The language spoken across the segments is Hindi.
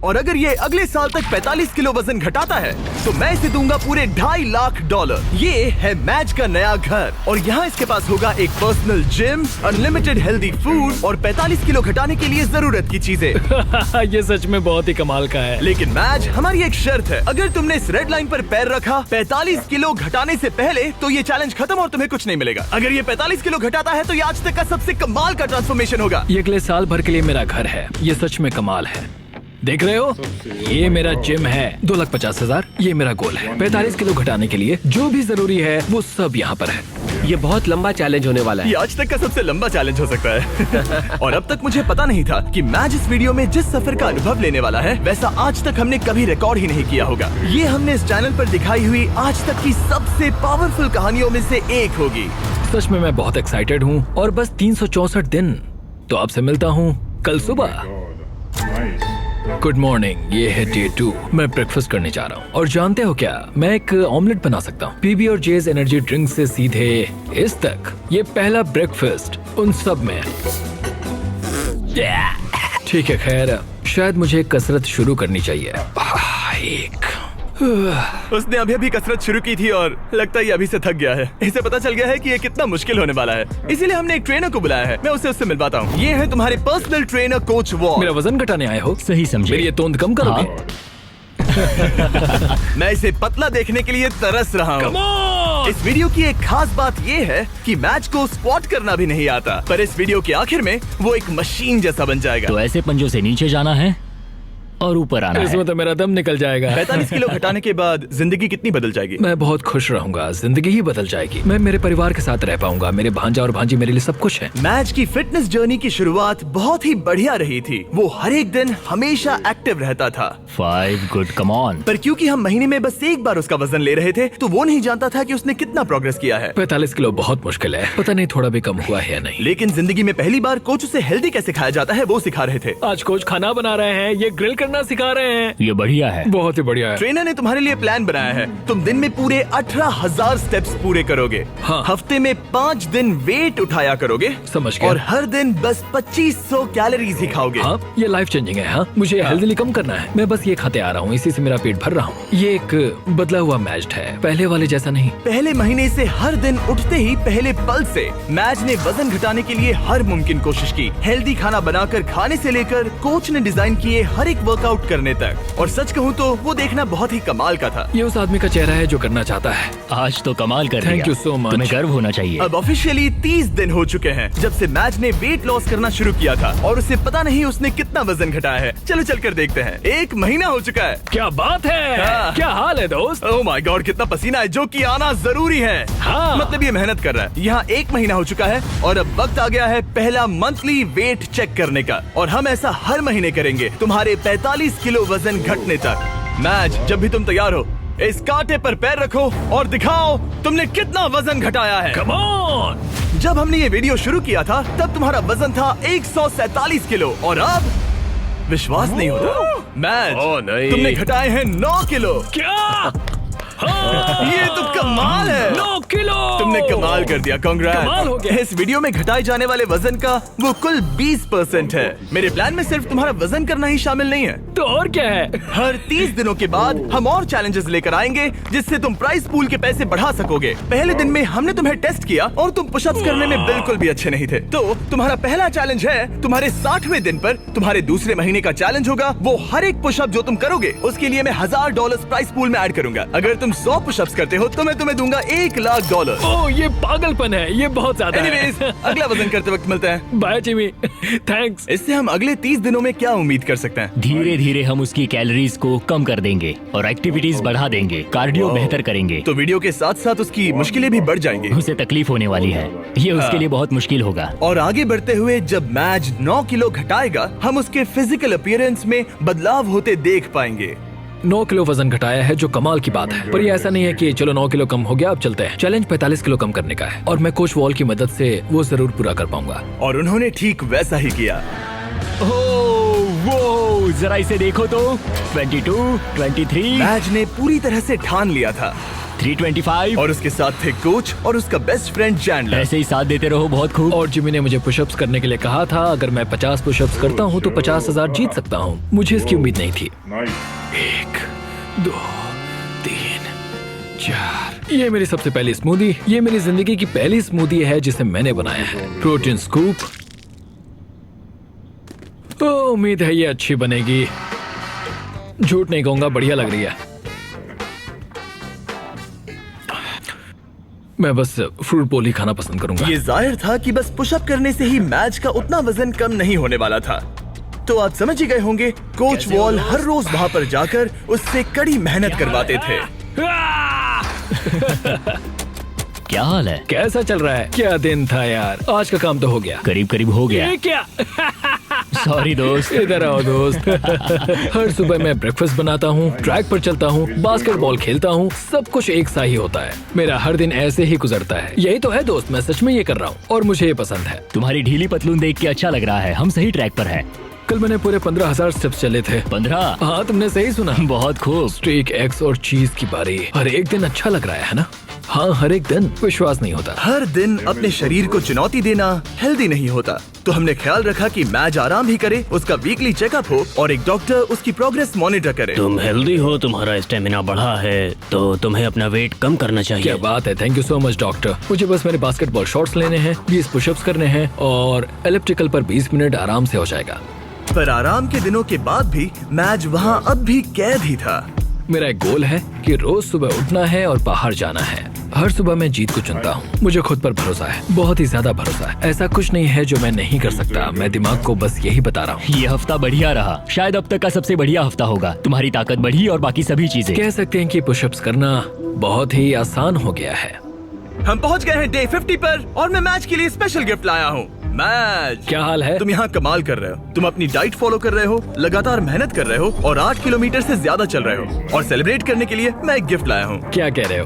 और अगर ये अगले साल तक 45 किलो वजन घटाता है तो मैं इसे दूंगा पूरे $2.5 लाख। ये है मैच का नया घर और यहाँ इसके पास होगा एक personal gym, unlimited healthy food और 45 किलो घटाने के लिए जरूरत की चीजें। ये सच में बहुत ही कमाल का है। लेकिन मैच, हमारी एक शर्त है, अगर तुमने इस रेड लाइन पर पैर रखा 45 किलो घटाने से पहले तो ये चैलेंज खत्म और तुम्हें कुछ नहीं मिलेगा। अगर ये 45 किलो घटाता है तो ये आज तक का सबसे कमाल का ट्रांसफॉर्मेशन होगा। ये अगले साल भर के लिए मेरा घर है। ये सच में कमाल है। देख रहे हो, ये मेरा जिम है। 2,50,000 ये मेरा गोल है। 45 किलो घटाने के लिए जो भी जरूरी है वो सब यहाँ पर है। ये बहुत लंबा चैलेंज होने वाला है। ये आज तक का सबसे लंबा चैलेंज हो सकता है। और अब तक मुझे पता नहीं था कि मैच इस वीडियो में जिस सफर का अनुभव लेने वाला है वैसा आज तक हमने कभी रिकॉर्ड ही नहीं किया होगा। ये हमने इस चैनल पर दिखाई हुई आज तक की सबसे पावरफुल कहानियों में से एक होगी। सच में मैं बहुत एक्साइटेड हूँ और बस 364 दिन। तो आपसे मिलता हूँ कल सुबह। गुड मॉर्निंग, ये है डे 2। मैं ब्रेकफास्ट करने जा रहा हूँ और जानते हो क्या, मैं एक ऑमलेट बना सकता हूँ। पीबी और जेज एनर्जी ड्रिंक से सीधे इस तक। ये पहला ब्रेकफास्ट उन सब में। ठीक है, खैर शायद मुझे कसरत शुरू करनी चाहिए। उसने अभी कसरत शुरू की थी और लगता है ये अभी से थक गया है। इसे पता चल गया है कि ये कितना मुश्किल होने वाला है, इसीलिए हमने एक ट्रेनर को बुलाया है। मैं उससे मिलवाता हूँ। ये है तुम्हारे पर्सनल ट्रेनर कोच वॉल। मेरा वजन घटाने आए हो? सही समझे। मेरी ये तोंद कम करोगे? मैं इसे पतला देखने के लिए तरस रहा हूँ। इस वीडियो की एक खास बात ये है कि मैच को स्क्वाट करना भी नहीं आता, पर इस वीडियो के आखिर में वो एक मशीन जैसा बन जाएगा। तो ऐसे पंजों से नीचे जाना है और ऊपर आना है। इसमें तो मेरा दम निकल जाएगा। 45 किलो घटाने के बाद जिंदगी कितनी बदल जाएगी? मैं बहुत खुश रहूंगा। जिंदगी ही बदल जाएगी। मैं मेरे परिवार के साथ रह पाऊंगा। मेरे भांजा और भांजी मेरे लिए सब कुछ है। मैच की फिटनेस जर्नी की शुरुआत बहुत ही बढ़िया रही थी। वो हर एक दिन हमेशा एक्टिव रहता था। 5 गुड, कम ऑन। पर क्योंकि हम महीने में बस एक बार उसका वजन ले रहे थे तो वो नहीं जानता था कि उसने कितना प्रोग्रेस किया है। 45 किलो बहुत मुश्किल है। पता नहीं थोड़ा भी कम हुआ है या नहीं। लेकिन जिंदगी में पहली बार कोच उसे हेल्दी कैसे खाया जाता है वो सिखा रहे थे। आज कोच खाना बना रहे हैं, ये ग्रिल करना सिखा रहे हैं। ये बढ़िया है। बहुत ही बढ़िया है। ट्रेनर ने तुम्हारे लिए प्लान बनाया है। तुम दिन में पूरे 18,000 स्टेप्स पूरे करोगे। हाँ। हफ्ते में 5 दिन वेट उठाया करोगे। समझ गया। और हर दिन बस 2500 कैलोरीज ही खाओगे। हाँ, ये लाइफ चेंजिंग है। हाँ, मुझे हेल्थली कम करना है। मैं बस ये खाते आ रहा हूँ, इसी से मेरा पेट भर रहा हूँ। ये एक बदला हुआ मैच है, पहले वाले जैसा नहीं। पहले महीने से हर दिन उठते ही पहले पल से मैच ने वजन घटाने के लिए हर मुमकिन कोशिश की। हेल्दी खाना बनाकर खाने से लेकर कोच ने डिजाइन किए हर एक वर्कआउट करने तक। और सच कहूँ तो वो देखना बहुत ही कमाल का था। ये उस आदमी का चेहरा है जो करना चाहता है। आज तो कमाल कर Thank you so much। तुम्हें गर्व होना चाहिए। अब ऑफिशियली 30 दिन हो चुके हैं जब से मैच ने वेट लॉस करना शुरू किया था और उसे पता नहीं उसने कितना वजन घटाया है। चलो चलकर देखते हैं। 1 महीना हो चुका है। क्या बात है। हाँ। क्या हाल है दोस्त? ओह माय गॉड, कितना पसीना है, जो कि आना जरूरी है। हाँ। मतलब ये मेहनत कर रहा है। यहाँ 1 महीना हो चुका है और अब वक्त आ गया है पहला मंथली वेट चेक करने का। और हम ऐसा हर महीने करेंगे तुम्हारे 45 किलो वजन घटने तक। मैच, जब भी तुम तैयार हो इस कांटे पर पैर रखो और दिखाओ तुमने कितना वजन घटाया है। Come on. जब हमने ये वीडियो शुरू किया था तब तुम्हारा वजन था 147 किलो और अब विश्वास नहीं होता मैच, नहीं। तुमने घटाए हैं 9 किलो। क्या? ये तो कमाल है। 9 किलो। तुमने कमाल कर दिया, कमाल हो कांग्रेस। गया। इस वीडियो में घटाए जाने वाले वजन का वो कुल 20% है। मेरे प्लान में सिर्फ तुम्हारा वजन करना ही शामिल नहीं है। तो और क्या है? हर 30 दिनों के बाद हम और चैलेंजेस लेकर आएंगे जिससे तुम प्राइस पूल के पैसे बढ़ा सकोगे। पहले दिन में हमने तुम्हें टेस्ट किया और तुम पुशअप्स करने में बिल्कुल भी अच्छे नहीं थे। तो तुम्हारा पहला चैलेंज है तुम्हारे 60वें दिन पर। तुम्हारे दूसरे महीने का चैलेंज होगा वो हर एक पुशअप जो तुम करोगे उसके लिए मैं $1000 प्राइस पूल में ऐड करूंगा। अगर तुम 100 पुशअप्स करते हो तो मैं तुम्हें दूंगा $1 लाख। ओह, ये पागलपन है। ये बहुत ज्यादा है। एनीवेज, अगला वजन करते वक्त मिलते हैं। Bye Jimmy. थैंक्स। इससे हम अगले 30 दिनों में क्या उम्मीद कर सकते हैं? धीरे धीरे हम उसकी कैलोरीज को कम कर देंगे और एक्टिविटीज बढ़ा देंगे। कार्डियो बेहतर करेंगे। तो वीडियो के साथ साथ उसकी मुश्किलें भी बढ़ जाएंगी। उसे तकलीफ होने वाली है। ये उसके लिए बहुत मुश्किल होगा। और आगे बढ़ते हुए जब मैच 9 किलो घटाएगा हम उसके फिजिकल अपीयरेंस में बदलाव होते देख पाएंगे। 9 किलो वजन घटाया है जो कमाल की बात है। पर ये ऐसा नहीं है कि चलो 9 किलो कम हो गया अब चलते हैं। चैलेंज 45 किलो कम करने का है और मैं कोच वॉल की मदद से वो जरूर पूरा कर पाऊंगा। और उन्होंने ठीक वैसा ही किया। वो जरा इसे देखो तो। 22, 23। मैच ने पूरी तरह से ठान लिया था 325। और उसके साथ थे कोच और उसका बेस्ट फ्रेंड चैंडलर। ऐसे ही साथ देते रहो, बहुत खूब। और जिमी ने मुझे पुशअप्स करने के लिए कहा था, अगर मैं 50 पुशअप्स करता हूँ तो 50,000 जीत सकता हूँ। मुझे इसकी उम्मीद नहीं थी। 1 2 3 4। ये मेरी सबसे पहली स्मूदी। ये मेरी जिंदगी की पहली स्मूदी है जिसे मैंने बनाया है। Protein scoop. उम्मीद है ये अच्छी बनेगी। झूठ नहीं कहूंगा, बढ़िया लग रही है। मैं बस फ्रूट बोल ही खाना पसंद करूंगा। ये जाहिर था कि बस पुशअप करने से ही मैच का उतना वजन कम नहीं होने वाला था। तो आप समझ ही गए होंगे, कोच वॉल हर रोज वहाँ पर जाकर उससे कड़ी मेहनत करवाते थे। क्या हाल है? कैसा चल रहा है? क्या दिन था यार। आज का काम तो हो गया। करीब करीब हो गया। ये क्या? सॉरी दोस्त। इधर आओ दोस्त। हर सुबह मैं ब्रेकफास्ट बनाता हूँ, ट्रैक पर चलता हूँ, बास्केटबॉल खेलता हूँ। सब कुछ एक सा ही होता है। मेरा हर दिन ऐसे ही गुजरता है। यही तो है दोस्त, मैं सच में ये कर रहा हूँ और मुझे ये पसंद है। तुम्हारी ढीली पतलून देख के अच्छा लग रहा है। हम सही ट्रैक पर हैं। कल मैंने पूरे 15,000 स्टेप्स चले थे। 15? हाँ, तुमने सही सुना। बहुत खूब। स्टेक, एग्स और चीज की बारी। हर एक दिन अच्छा लग रहा है ना? हाँ, हर एक दिन। विश्वास नहीं होता। हर दिन अपने शरीर को चुनौती देना हेल्दी नहीं होता। तो हमने ख्याल रखा कि मैच आराम ही करे, उसका वीकली चेकअप हो और एक डॉक्टर उसकी प्रोग्रेस मॉनिटर करे। तुम हेल्दी हो, तुम्हारा स्टेमिना बढ़ा है, तो तुम्हें अपना वेट कम करना चाहिए। क्या बात है, thank you so much doctor. मुझे बस मेरे बास्केटबॉल शॉट्स लेने हैं, 20 पुशअप्स करने हैं और एलिप्टिकल पर 20 मिनट आराम से हो जाएगा। पर आराम के दिनों के बाद भी मैच वहाँ अब भी कैद ही था। मेरा एक गोल है कि रोज सुबह उठना है और बाहर जाना है। हर सुबह मैं जीत को चुनता हूँ। मुझे खुद पर भरोसा है, बहुत ही ज्यादा भरोसा है। ऐसा कुछ नहीं है जो मैं नहीं कर सकता। मैं दिमाग को बस यही बता रहा हूँ। ये हफ्ता बढ़िया रहा, शायद अब तक का सबसे बढ़िया हफ्ता होगा। तुम्हारी ताकत बढ़ी और बाकी सभी चीजें। कह सकते हैं कि पुशअप्स करना बहुत ही आसान हो गया है। हम पहुँच गए हैं डे 50 पर और मैं मैच के लिए स्पेशल गिफ्ट लाया हूँ। मैच, क्या हाल है? तुम यहाँ कमाल कर रहे हो। तुम अपनी डाइट फॉलो कर रहे हो, लगातार मेहनत कर रहे हो और 8 किलोमीटर से ज्यादा चल रहे हो। और सेलिब्रेट करने के लिए मैं एक गिफ्ट लाया हूँ। क्या कह रहे हो?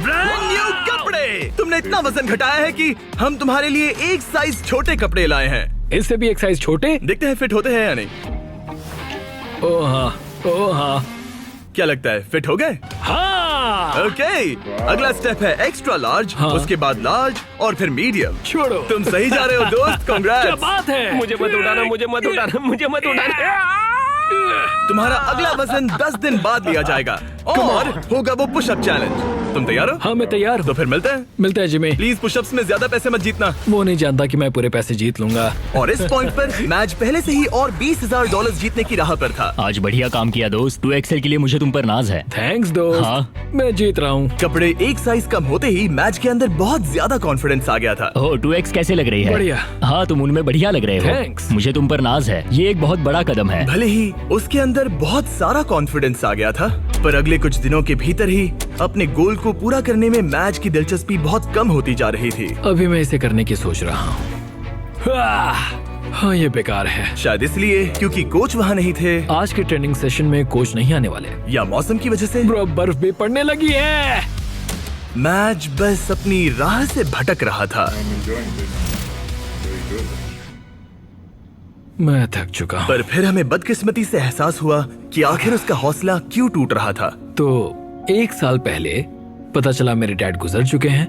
ब्रांड न्यू कपड़े। तुमने इतना वजन घटाया है कि हम तुम्हारे लिए एक साइज छोटे कपड़े लाए हैं। इससे भी एक साइज छोटे? देखते हैं फिट होते हैं या नहीं। ओह हाँ, ओह हाँ। क्या लगता है, फिट हो गए? हाँ। ओके, अगला स्टेप है एक्स्ट्रा लार्ज, हाँ। उसके बाद लार्ज और फिर मीडियम। छोड़ो। तुम सही जा रहे हो दोस्त, क्या कांग्रेट्स। बात है? मुझे मत उठाना, मुझे मत उठाना, मुझे मत उठाना। तुम्हारा अगला वजन 10 दिन बाद लिया जाएगा और होगा वो पुशअप चैलेंज। तुम तैयार हो? हाँ, मैं तैयार हूँ। तो फिर मिलते हैं। मिलते हैं जिमी। प्लीज पुशअप्स में ज्यादा पैसे मत जीतना। वो नहीं जानता कि मैं पूरे पैसे जीत लूंगा। और इस पॉइंट पर मैच पहले से ही और $20,000 जीतने की राह पर था। आज बढ़िया काम किया दोस्त। 2XL के लिए मुझे तुम पर नाज है। थैंक्स दोस्त। हाँ। मैं जीत रहा हूँ। कपड़े एक साइज कम होते ही मैच के अंदर बहुत ज्यादा कॉन्फिडेंस आ गया था। ओह, 2X कैसे लग रही है? बढ़िया। हाँ, तुम उनमें बढ़िया लग रहे हो। Thanks। मुझे तुम पर नाज है। ये एक बहुत बड़ा कदम है। भले ही उसके अंदर बहुत सारा कॉन्फिडेंस आ गया था, पर अगले कुछ दिनों के भीतर ही अपने गोल को पूरा करने में मैच की दिलचस्पी बहुत कम होती जा रही थी। अभी मैं इसे करने की सोच रहा हूँ। हाँ, ये बेकार है। शायद इसलिए क्योंकि कोच वहाँ नहीं थे, आज के ट्रेनिंग सेशन में कोच नहीं आने वाले। या मौसम की वजह से। ब्रो, बर्फ भी पड़ने लगी है। मैच बस अपनी राह से भटक रहा था। मैं थक चुका हूँ। पर फिर हमें बदकिस्मती से एहसास हुआ कि आखिर उसका हौसला क्यों टूट रहा था। तो 1 साल पहले पता चला मेरे डैड गुजर चुके हैं।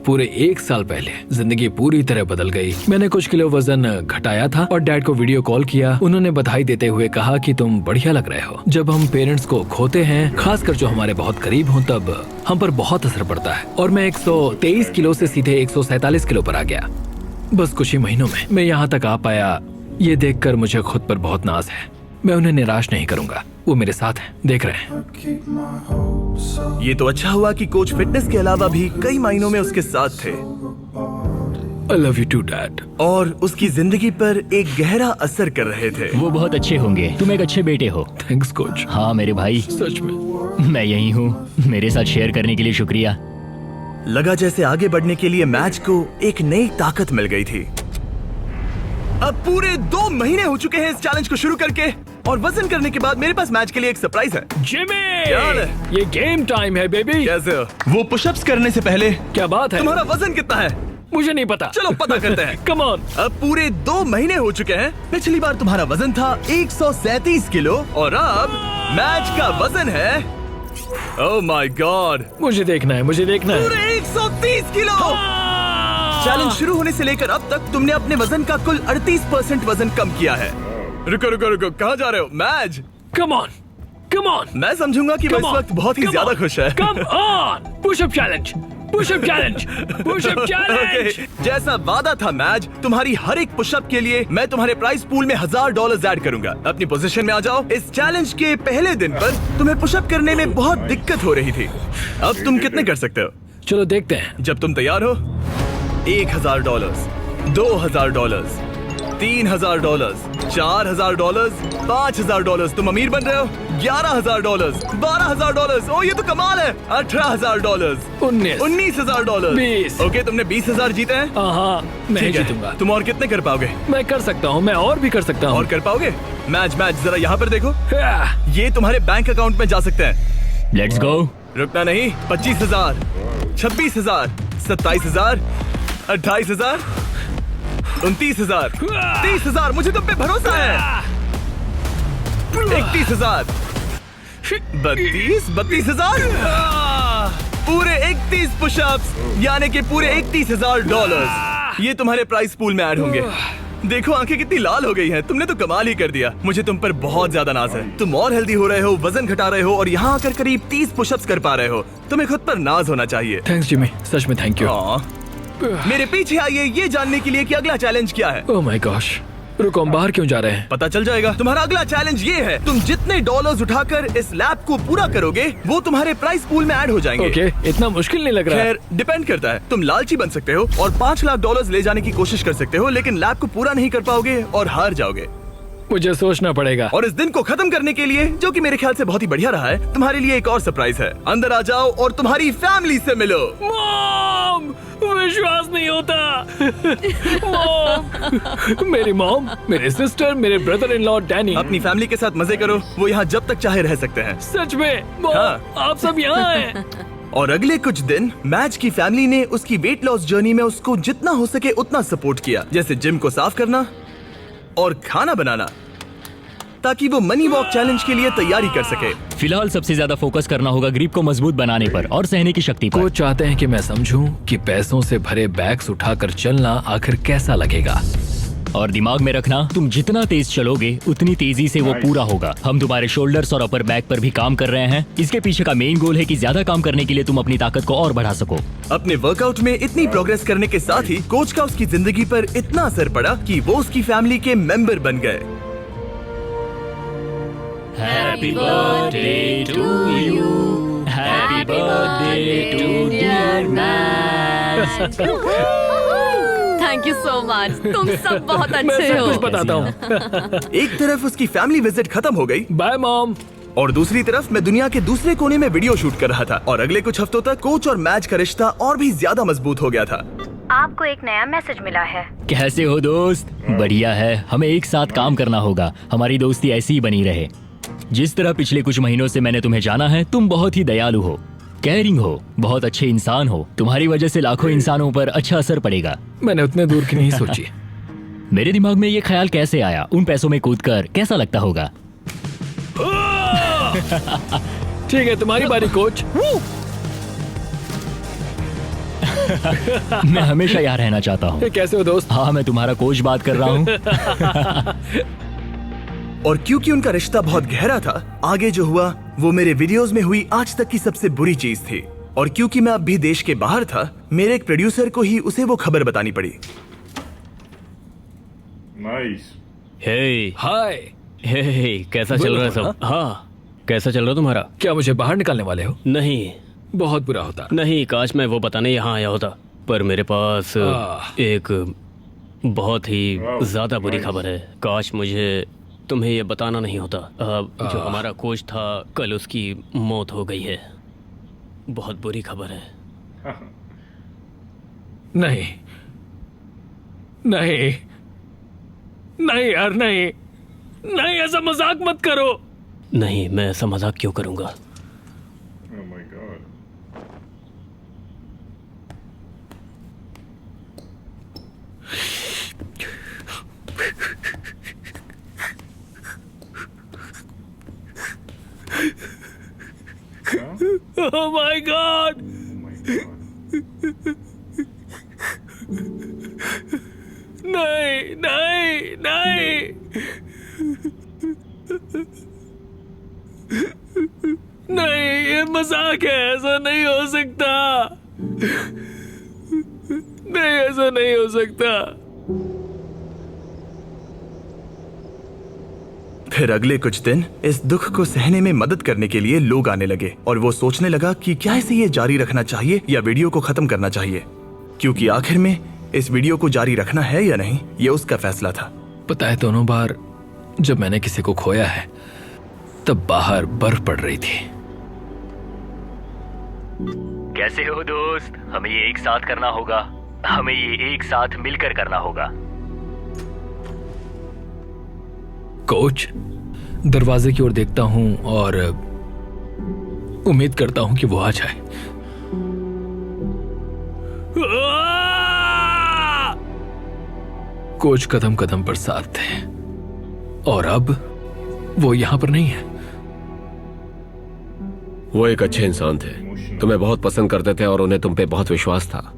पूरे 1 साल पहले जिंदगी पूरी तरह बदल गई। मैंने कुछ किलो वजन घटाया था और डैड को वीडियो कॉल किया। उन्होंने बधाई देते हुए कहा कि तुम बढ़िया लग रहे हो। जब हम पेरेंट्स को खोते हैं, खासकर जो हमारे बहुत करीब हों, तब हम पर बहुत असर पड़ता है। और मैं 123 किलो से सीधे 147 किलो पर आ गया, बस कुछ ही महीनों में। मैं यहाँ तक आ पाया, ये देखकर मुझे खुद पर बहुत नाज है। मैं उन्हें निराश नहीं करूंगा, वो मेरे साथ हैं, देख रहे हैं। ये तो अच्छा हुआ कि कोच फिटनेस के अलावा भी कई मायनों में उसके साथ थे I love you too, Dad। और उसकी जिंदगी पर एक गहरा असर कर रहे थे। वो बहुत अच्छे होंगे। तुम एक अच्छे बेटे हो। Thanks coach. हाँ मेरे भाई, सच में। मैं यही हूँ। मेरे साथ शेयर करने के लिए शुक्रिया। लगा जैसे आगे बढ़ने के लिए मैच को एक नई ताकत मिल गई थी। अब पूरे 2 महीने हो चुके हैं इस चैलेंज को शुरू करके, और वजन करने के बाद मेरे पास मैच के लिए एक सरप्राइज है। जिमी, क्या हाल है? ये गेम टाइम है बेबी। कैसे हो? वो पुशअप्स करने से पहले क्या बात है? तुम्हारा वजन कितना है? मुझे नहीं पता। चलो पता करते हैं। Come on. अब पूरे 2 महीने हो चुके हैं। पिछली बार तुम्हारा वजन था 137 किलो और अब मैच का वजन है ओह माय गॉड, मुझे देखना है, मुझे देखना है। पूरे 130 किलो। चैलेंज शुरू होने से लेकर अब तक तुमने अपने वजन का कुल 38% वजन कम किया है। रुको रुको रुको, कहाँ जा रहे हो? मैज, कम ऑन, कम ऑन। मैं समझूंगा कि वो इस वक्त बहुत ही ज्यादा खुश है। Come on, pushup challenge, pushup challenge, pushup challenge. Okay, जैसा वादा था मैज, तुम्हारी हर एक पुशअप के लिए मैं तुम्हारे प्राइस पूल में $1000 ऐड करूंगा। अपनी पोजीशन में आ जाओ। इस चैलेंज के पहले दिन पर तुम्हें पुशअप करने में बहुत दिक्कत हो रही थी। अब तुम कितने कर सकते हो? चलो देखते हैं। जब तुम तैयार हो, $1000, $2000, $3000, $4000, $5000। तुम अमीर बन रहे हो। $11000, $12000। ओ ये तो कमाल है। $18000, 19 $19000। ओके, तुमने 20000 जीते हैं। हाँ, मैं ठीक है। जीतूंगा। तुम और कितने कर पाओगे? मैं कर सकता हूँ, मैं और भी कर सकता हूँ। और कर पाओगे? मैच जरा यहाँ पर देखो। हाँ, ये तुम्हारे बैंक अकाउंट में जा सकते हैं। Let's go. रुकना नहीं। 25000, 26000, 27000, 28000, 29000, 30000। मुझे तुम पे भरोसा है। 31000, 32000। पूरे 31 पुशअप्स, यानी कि पूरे $31000। ये तुम्हारे प्राइस पूल में ऐड होंगे। देखो आंखें कितनी लाल हो गई हैं। तुमने तो कमाल ही कर दिया। मुझे तुम पर बहुत ज्यादा नाज है। तुम और हेल्दी हो रहे हो, वजन घटा रहे हो और यहाँ आकर करीब 30 पुशअप्स कर पा रहे हो। तुम्हें खुद पर नाज होना चाहिए। थैंक्स जिमी, सच में थैंक यू। मेरे पीछे आइए ये जानने के लिए कि अगला चैलेंज क्या है। ओह माय गॉश, रुको, हम बाहर क्यों जा रहे हैं? पता चल जाएगा। तुम्हारा अगला चैलेंज ये है, तुम जितने डॉलर्स उठाकर इस लैब को पूरा करोगे वो तुम्हारे प्राइस पूल में ऐड हो जाएंगे। ओके, इतना मुश्किल नहीं लग रहा है। खैर, डिपेंड करता है। तुम लालची बन सकते हो और $5 लाख ले जाने की कोशिश कर सकते हो, लेकिन लैब को पूरा नहीं कर पाओगे और हार जाओगे। मुझे सोचना पड़ेगा। और इस दिन को खत्म करने के लिए, जो कि मेरे ख्याल से बहुत ही बढ़िया रहा है, तुम्हारे लिए एक और सरप्राइज है। अंदर आ जाओ और तुम्हारी फैमिली से मिलो। मॉम, विश्वास नहीं होता। मॉम, मेरी मॉम, मेरे सिस्टर, मेरे ब्रदर इन लॉ डैनी। अपनी फैमिली के साथ मजे करो। वो यहाँ जब तक चाहे रह सकते हैं। सच में मॉम, हाँ। आप सब यहाँ हैं। और अगले कुछ दिन मैच की फैमिली ने उसकी वेट लॉस जर्नी में उसको जितना हो सके उतना सपोर्ट किया, जैसे जिम को साफ करना और खाना बनाना, ताकि वो मनी वॉक चैलेंज के लिए तैयारी कर सके। फिलहाल सबसे ज्यादा फोकस करना होगा ग्रिप को मजबूत बनाने पर और सहने की शक्ति पर। वो चाहते हैं कि मैं समझूं कि पैसों से भरे बैग्स उठाकर चलना आखिर कैसा लगेगा। और दिमाग में रखना, तुम जितना तेज चलोगे उतनी तेजी से वो पूरा होगा। हम तुम्हारे शोल्डर्स और अपर बैक पर भी काम कर रहे हैं। इसके पीछे का मेन गोल है कि ज्यादा काम करने के लिए तुम अपनी ताकत को और बढ़ा सको। अपने वर्कआउट में इतनी प्रोग्रेस करने के साथ ही कोच का उसकी जिंदगी पर इतना असर पड़ा कि वो उसकी फैमिली के मेंबर बन गए। Happy birthday to you, happy birthday to dear match. Thank you so much. तुम सब बहुत मैं अच्छे सब हो। कुछ बताता हूँ। एक तरफ उसकी फैमिली विजिट खत्म हो गई बाय मॉम। और दूसरी तरफ मैं दुनिया के दूसरे कोने में वीडियो शूट कर रहा था। और अगले कुछ हफ्तों तक कोच और मैच का रिश्ता और भी ज्यादा मजबूत हो गया था। आपको एक नया मैसेज मिला है। कैसे हो दोस्त? बढ़िया है। हमें एक साथ काम करना होगा। हमारी दोस्ती ऐसी ही बनी रहे। जिस तरह पिछले कुछ महीनों से मैंने तुम्हें जाना है, तुम बहुत ही दयालु हो, केयरिंग हो, बहुत अच्छे इंसान हो। तुम्हारी वजह से लाखों इंसानों पर अच्छा असर पड़ेगा। मैंने उतने दूर की नहीं सोची। मेरे दिमाग में ये ख्याल कैसे आया? उन पैसों में कूदकर कैसा लगता होगा? ठीक है, तुम्हारी बारी कोच। मैं हमेशा यहाँ रहना चाहता हूँ। कैसे हो दोस्त? हाँ, मैं तुम्हारा कोच बात कर रहा हूँ। और क्योंकि उनका रिश्ता बहुत गहरा था, आगे जो हुआ वो मेरे वीडियोस में हुई आज तक की सबसे बुरी चीज थी। और क्योंकि मैं अब भी देश के बाहर था, मेरे एक प्रोड्यूसर को ही उसे वो खबर बतानी पड़ी। Nice. हे हाय। हे कैसा चल रहा है सब? हाँ, कैसा चल रहा है तुम्हारा? क्या मुझे बाहर निकालने वाले हो? नहीं बहुत बुरा होता। नहीं, काश मैं वो बताने यहाँ आया होता, पर मेरे पास एक बहुत ही ज्यादा बुरी खबर है। काश मुझे तुम्हें ये बताना नहीं होता। जो हमारा कोच था, कल उसकी मौत हो गई है। बहुत बुरी खबर है। नहीं नहीं नहीं यार, नहीं नहीं, ऐसा मजाक मत करो। नहीं, मैं ऐसा मजाक क्यों करूंगा? Oh my god. Huh? Oh my God. नहीं नहीं नहीं नहीं, ये मजाक है, ऐसा नहीं हो सकता। नहीं, ऐसा नहीं हो सकता। फिर अगले कुछ दिन इस दुख को सहने में मदद करने के लिए लोग आने लगे और वो सोचने लगा कि क्या इसे ये जारी रखना चाहिए या वीडियो को खत्म करना चाहिए, क्योंकि आखिर में इस वीडियो को जारी रखना है या नहीं ये उसका फैसला था। पता है, दोनों बार जब मैंने किसी को खोया है तब बाहर बर्फ पड़ रही थी। कैसे हो दोस्त? हमें ये एक साथ करना होगा, हमें ये एक साथ मिलकर करना होगा। कोच, दरवाजे की ओर देखता हूं और उम्मीद करता हूं कि वो आ जाए। कोच कदम कदम पर साथ थे और अब वो यहां पर नहीं है। वो एक अच्छे इंसान थे, तुम्हें बहुत पसंद करते थे और उन्हें तुम पे बहुत विश्वास था।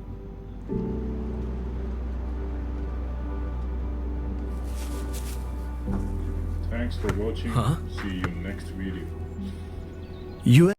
Thanks for watching. See you next video. US